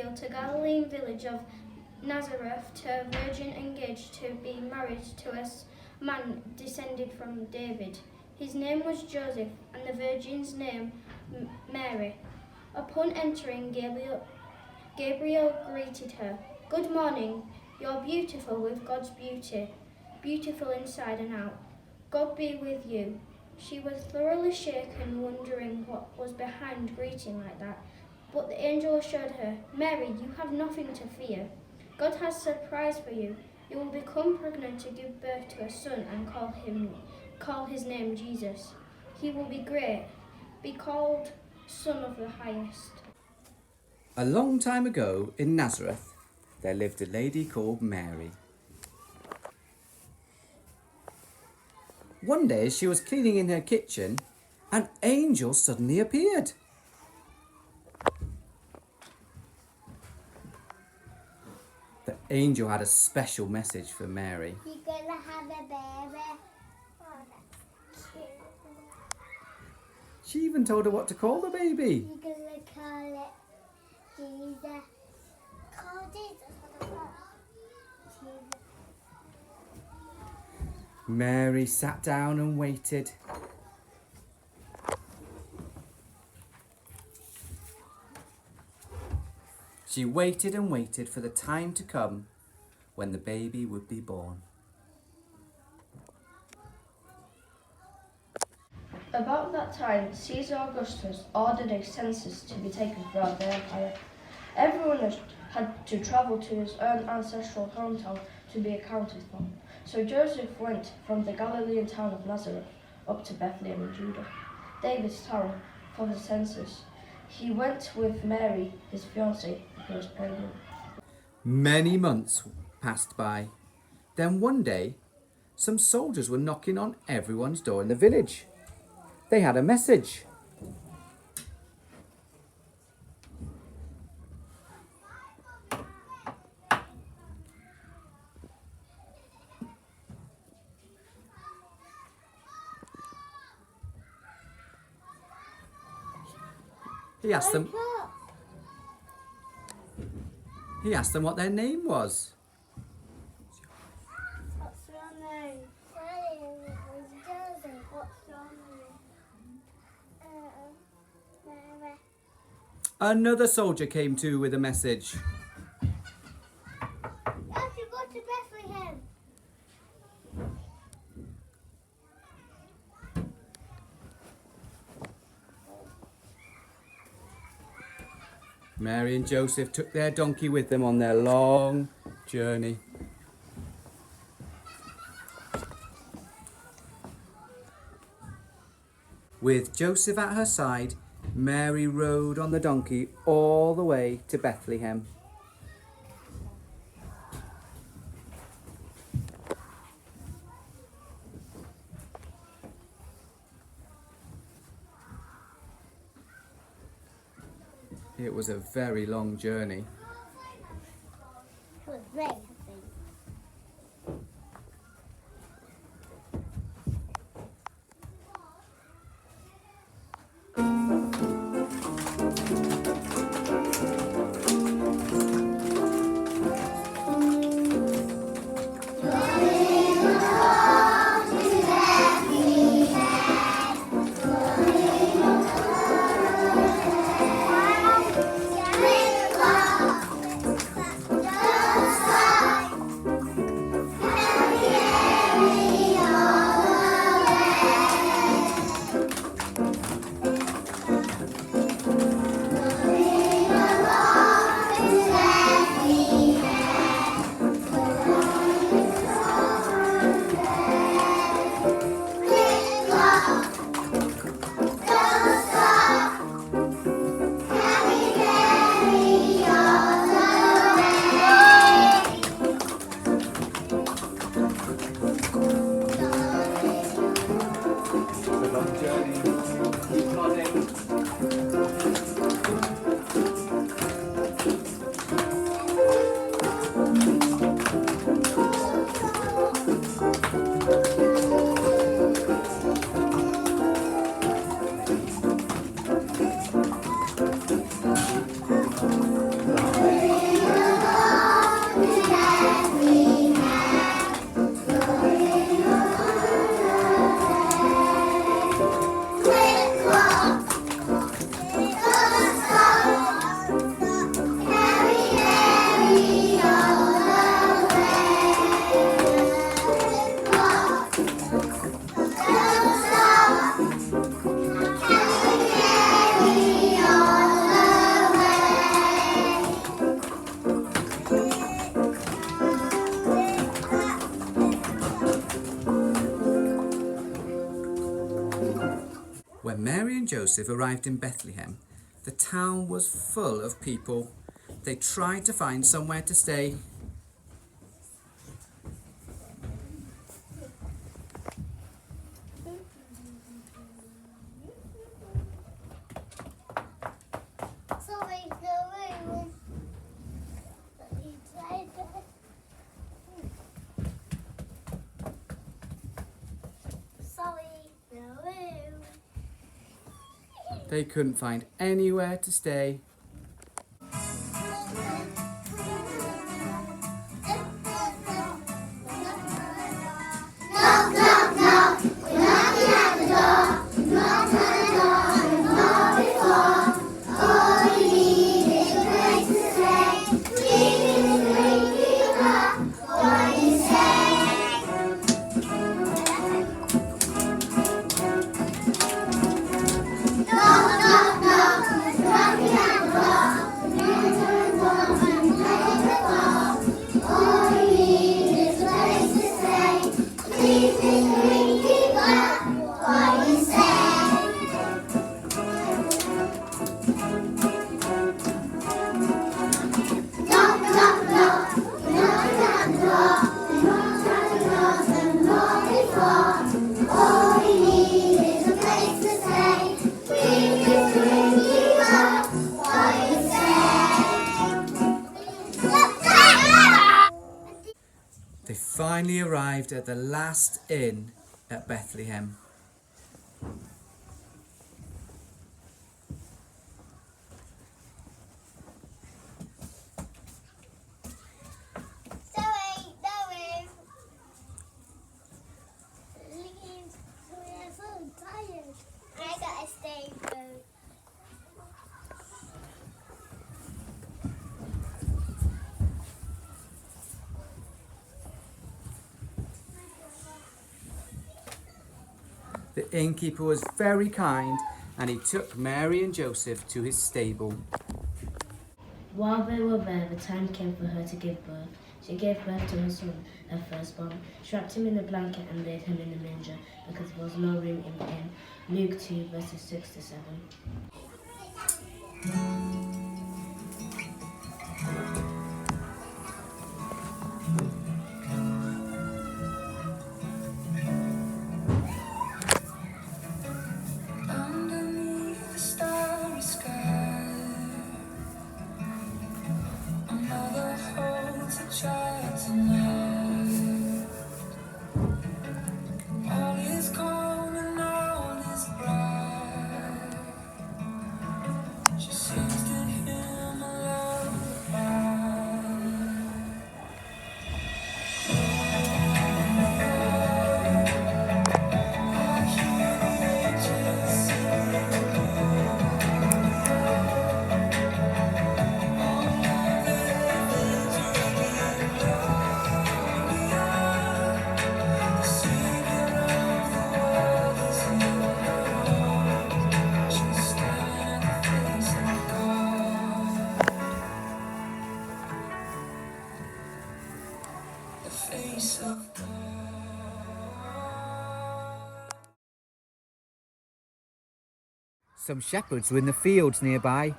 revealed to Galilean village of Nazareth to a virgin engaged to be married to a man descended from David. His name was Joseph, and the virgin's name Mary. Upon entering, Gabriel greeted her. "Good morning, you're beautiful with God's beauty, beautiful inside and out. God be with you." She was thoroughly shaken, wondering what was behind greeting like that. But the angel assured her, "Mary, you have nothing to fear. God has a surprise for you. You will become pregnant to give birth to a son and call his name Jesus. He will be great, be called Son of the Highest." A long time ago in Nazareth, there lived a lady called Mary. One day she was cleaning in her kitchen, an angel suddenly appeared. The angel had a special message for Mary. You're gonna have a baby. Oh, that's cute. She even told her what to call the baby. You're gonna call it Jesus. Call Jesus. Jesus. Mary sat down and waited. She waited and waited for the time to come when the baby would be born. About that time, Caesar Augustus ordered a census to be taken throughout the empire. Everyone had to travel to his own ancestral hometown to be accounted for. So Joseph went from the Galilean town of Nazareth up to Bethlehem in Judah, David's town, for the census. He went with Mary, his fiancée, who was pregnant. Many months passed by. Then one day, some soldiers were knocking on everyone's door in the village. They had a message. He asked them what their name was. What's your name? My name is Joseph. What's your name? Mary. Another soldier came too with a message. You have to go to Bethlehem. Mary and Joseph took their donkey with them on their long journey. With Joseph at her side, Mary rode on the donkey all the way to Bethlehem. It was a very long journey. It was very happy. and Joseph arrived in Bethlehem, the town was full of people. They tried to find somewhere to stay. Sorry, no room. Let me try that. Sorry, no room. They couldn't find anywhere to stay. They finally arrived at the last inn at Bethlehem. Sorry, no room. Please, we're so tired. I gotta stay food. The innkeeper was very kind and he took Mary and Joseph to his stable. While they were there, the time came for her to give birth. She gave birth to her son, her firstborn. She wrapped him in a blanket and laid him in a manger because there was no room in the inn. Luke 2, verses 6 to 7. Underneath the starry sky, a mother holds a child tonight. All is calm and all is bright. She sings to him a lullaby. I hear the angels sing. Face of God. Some shepherds were in the fields nearby.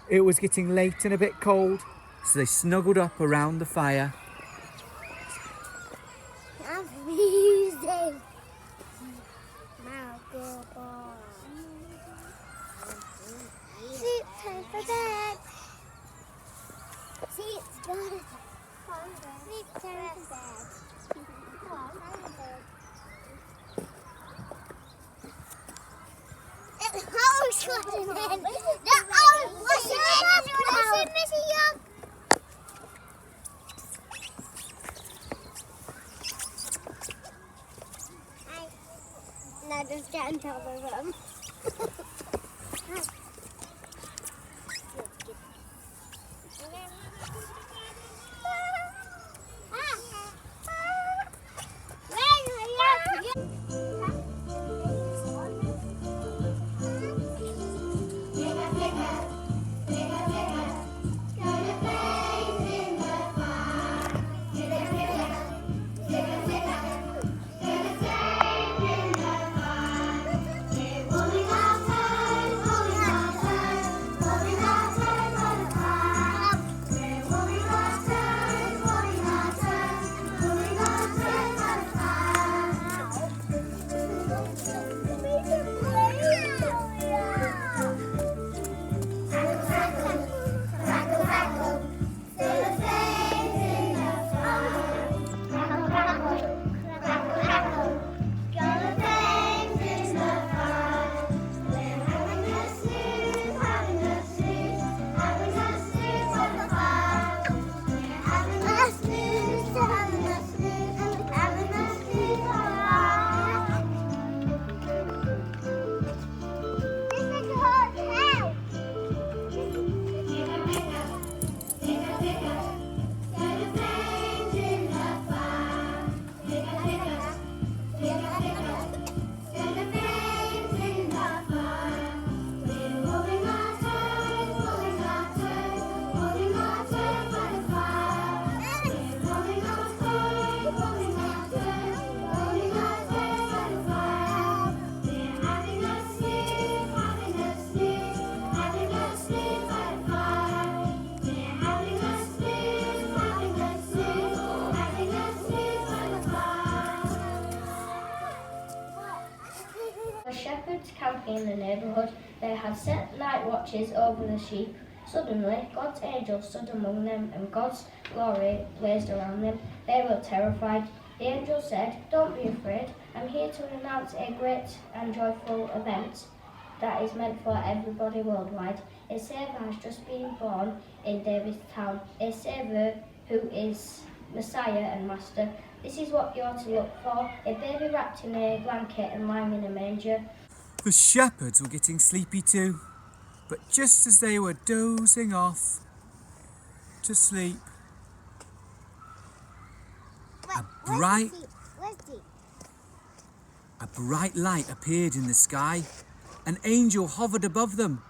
It was getting late and a bit cold, so they snuggled up around the fire. I'm freezing. Now go on. Sleep time for bed. Sleep time. Sleep time for bed. Oh, sweating in. What's it, Missy Young? Now just get into the room. walking in the neighbourhood. They had set night watches over the sheep. Suddenly, God's angel stood among them, and God's glory blazed around them. They were terrified. The angel said, "Don't be afraid. I'm here to announce a great and joyful event that is meant for everybody worldwide. A Saviour has just been born in David's town, a Saviour who is Messiah and Master. This is what you're to look for, a baby wrapped in a blanket and lying in a manger." The shepherds were getting sleepy too, but just as they were dozing off to sleep, a bright light appeared in the sky. An angel hovered above them,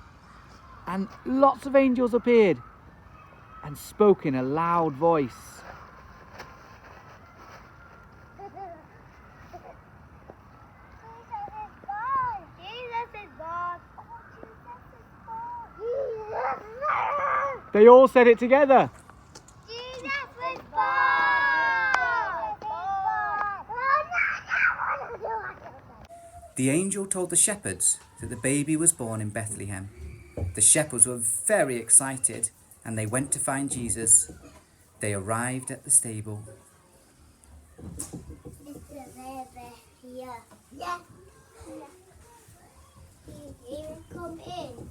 and lots of angels appeared and spoke in a loud voice. They all said it together. The angel told the shepherds that the baby was born in Bethlehem. The shepherds were very excited and they went to find Jesus. They arrived at the stable. Is the baby here? Yeah. You come in?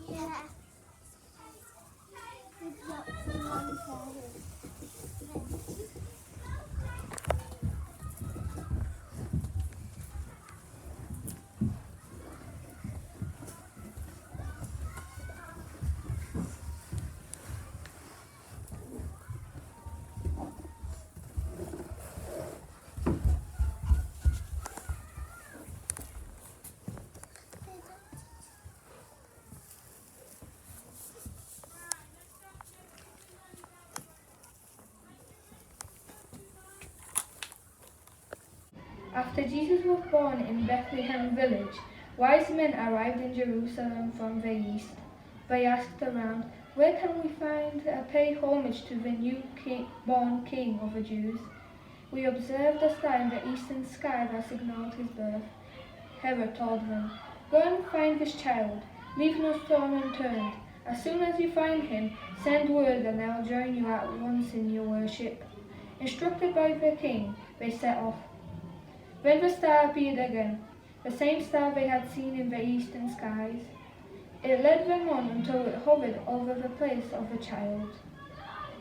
Yeah. We've got someone for him. After Jesus was born in Bethlehem village, wise men arrived in Jerusalem from the east. They asked around, "Where can we find pay homage to the born king of the Jews?" "We observed a star in the eastern sky that signaled his birth." Herod told them, "Go and find this child. Leave no stone unturned. As soon as you find him, send word and I'll join you at once in your worship." Instructed by the king, they set off. Then the star appeared again, the same star they had seen in the eastern skies. It led them on until it hovered over the place of the child.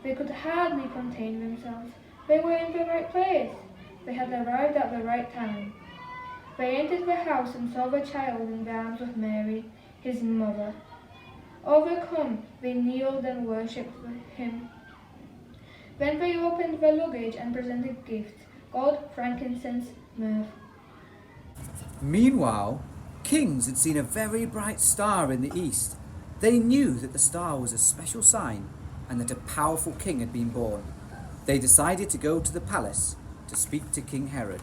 They could hardly contain themselves. They were in the right place. They had arrived at the right time. They entered the house and saw the child in the arms of Mary, his mother. Overcome, they kneeled and worshipped him. Then they opened their luggage and presented gifts: gold, frankincense, myrrh. Meanwhile, kings had seen a very bright star in the east. They knew that the star was a special sign and that a powerful king had been born. They decided to go to the palace to speak to King Herod.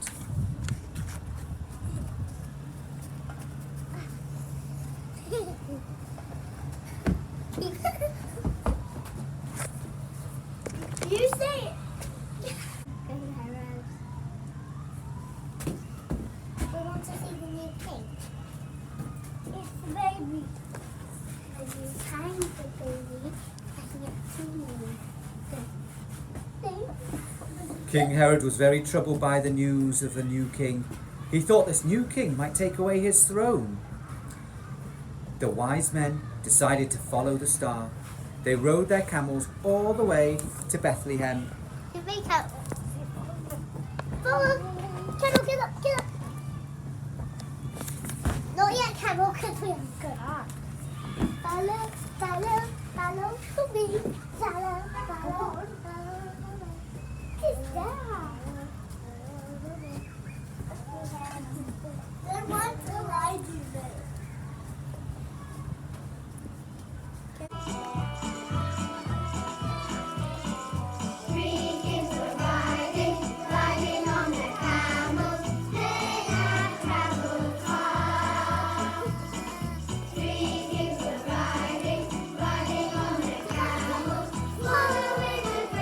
You say it. We want to see the new king. It's the baby. As you find the baby, I get to King Herod was very troubled by the news of the new king. He thought this new king might take away his throne. The wise men decided to follow the star. They rode their camels all the way to Bethlehem. Wake up. Follow. Camel, get up, get up. Not yet, Camel, because we haven't got up. Follow, follow, follow to me. Follow, follow, follow. What's that? Then what will I do there? Following the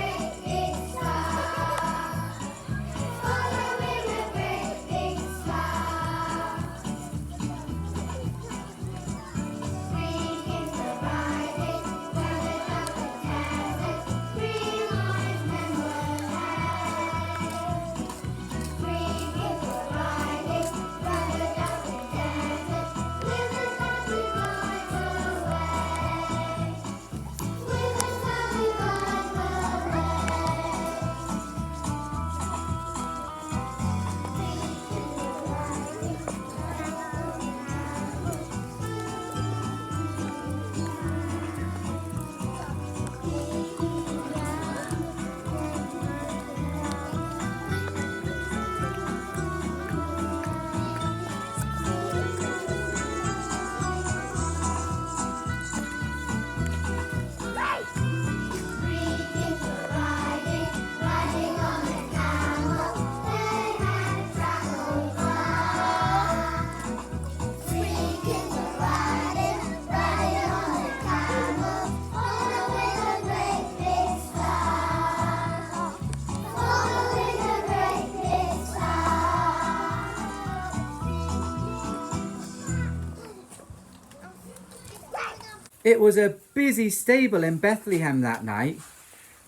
It was a busy stable in Bethlehem that night.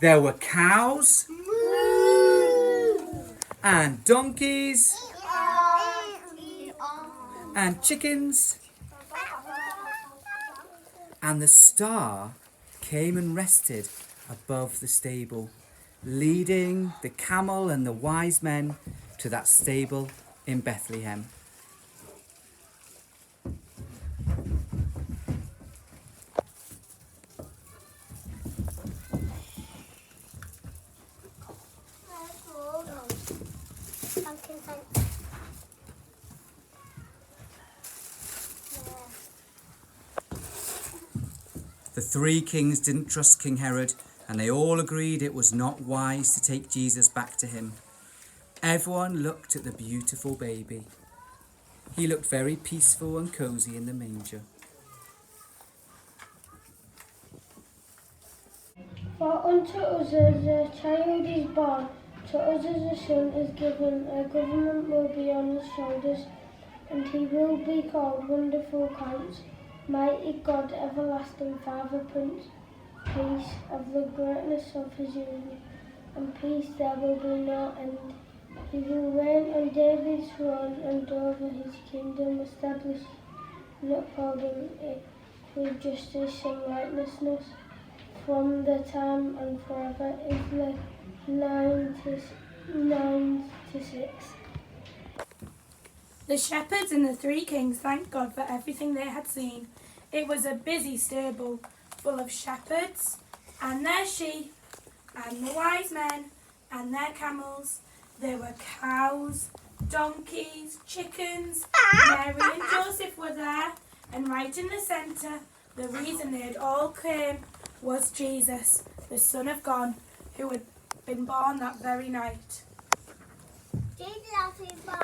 There were cows and donkeys and chickens. And the star came and rested above the stable, leading the camel and the wise men to that stable in Bethlehem. The three kings didn't trust King Herod, and they all agreed it was not wise to take Jesus back to him. Everyone looked at the beautiful baby. He looked very peaceful and cosy in the manger. For unto us a child is born, to us a son is given, a government will be on his shoulders, and he will be called Wonderful Counselor, Mighty God, Everlasting Father, Prince, Peace, of the greatness of his union, and peace there will be no end. He will reign on David's throne and over his kingdom, establishing and upholding it with justice and righteousness from the time and forever. Israel 9-6. The shepherds and the three kings thanked God for everything they had seen. It was a busy stable full of shepherds and their sheep and the wise men and their camels. There were cows, donkeys, chickens. Mary and Joseph were there, and right in the centre, the reason they had all come was Jesus, the Son of God, who had been born that very night. Jesus has been born.